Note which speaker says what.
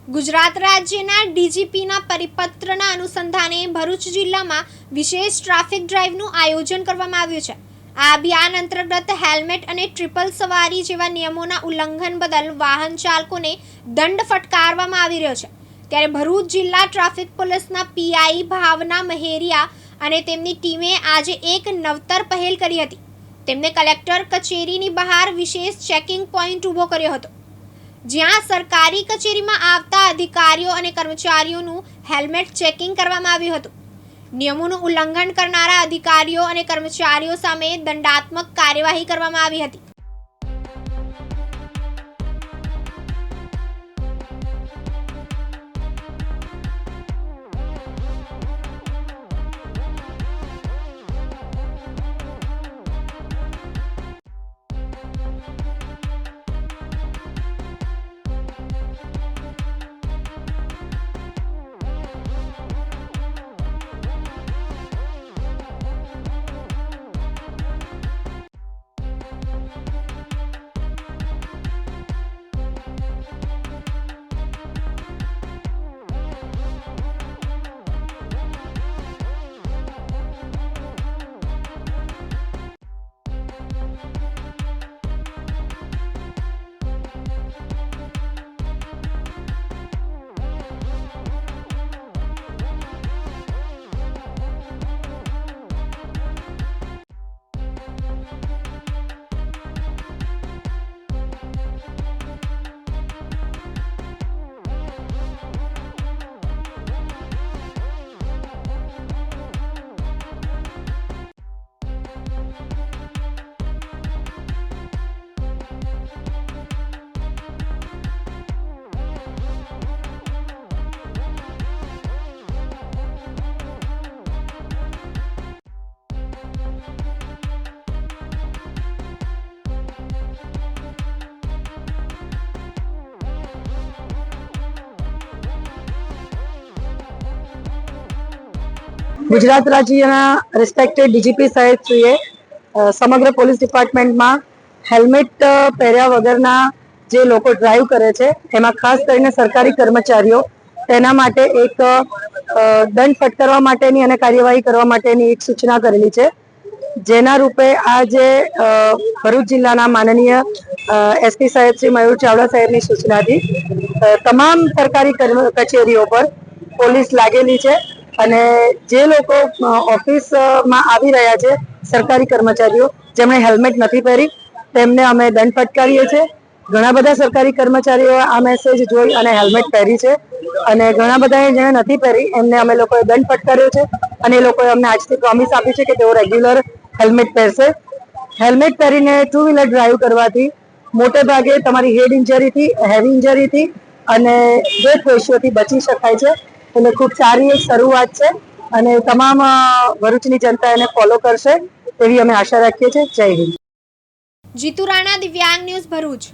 Speaker 1: ગુજરાત રાજ્યના ડીજીપીના પરિપત્રના અનુસંધાને ભરૂચ જિલ્લામાં વિશેષ ટ્રાફિક ડ્રાઇવનું આયોજન કરવામાં આવ્યું છે। આ અભિયાન અંતર્ગત હેલ્મેટ અને ટ્રિપલ સવારી જેવા નિયમોના ઉલ્લંઘન બદલ વાહન ચાલકોને દંડ ફટકારવામાં આવી રહ્યો છે। ત્યારે ભરૂચ જિલ્લા ટ્રાફિક પોલીસના પીઆઈ ભાવના મહેરિયા અને તેમની ટીમે આજે એક નવતર પહેલ કરી હતી। તેમને કલેક્ટર કચેરીની બહાર વિશેષ ચેકિંગ પોઈન્ટ ઊભો કર્યો હતો, જ્યાં સરકારી કચેરીમાં આવતા અધિકારીઓ અને કર્મચારીઓનું હેલ્મેટ ચેકિંગ કરવામાં આવ્યું હતું। નિયમોનું ઉલ્લંઘન કરનારા અધિકારીઓ અને કર્મચારીઓ સામે દંડાત્મક કાર્યવાહી કરવામાં આવી હતી।
Speaker 2: ગુજરાત રાજ્યના રિસ્પેક્ટેડ ડીજીપી સાહેબશ્રીએ સમગ્ર પોલીસ ડિપાર્ટમેન્ટમાં હેલ્મેટ પહેર્યા વગરના જે લોકો ડ્રાઈવ કરે છે એમાં ખાસ કરીને સરકારી કર્મચારીઓ તેના માટે એક દંડ ફટકારવા માટેની અને કાર્યવાહી કરવા માટેની એક સૂચના કરેલી છે, જેના રૂપે આ જે ભરૂચ જિલ્લાના માનનીય એસપી સાહેબ શ્રી મયુર ચાવડા સાહેબની સૂચનાથી તમામ સરકારી કચેરીઓ પર પોલીસ લાગેલી છે અને જે લોકો ઓફિસમાં આવી રહ્યા છે સરકારી કર્મચારીઓ જેમણે હેલ્મેટ નથી પહેરી તેમને અમે દંડ ફટકારીએ છીએ। ઘણા બધા સરકારી કર્મચારીઓ આ મેસેજ જોઈ અને હેલ્મેટ પહેરી છે અને ઘણા બધાએ જેને નથી પહેરી એમને અમે લોકોએ દંડ ફટકાર્યો છે અને એ લોકોએ અમને આજથી પ્રોમિસ આપી છે કે તેઓ રેગ્યુલર હેલ્મેટ પહેરશે। હેલ્મેટ પહેરીને ટુ વ્હીલર ડ્રાઈવ કરવાથી મોટે ભાગે તમારી હેડ ઇન્જરીથી, હેવી ઇન્જરીથી અને ડેથ રેશિયોથી બચી શકાય છે। એટલે ખૂબ સારી એક શરૂઆત છે અને તમામ ભરૂચની જનતા એને ફોલો કરશે તેવી અમે આશા રાખીએ છીએ। જય હિન્દ।
Speaker 1: જીતુ રાણા, દિવ્યાંગ ન્યૂઝ, ભરૂચ।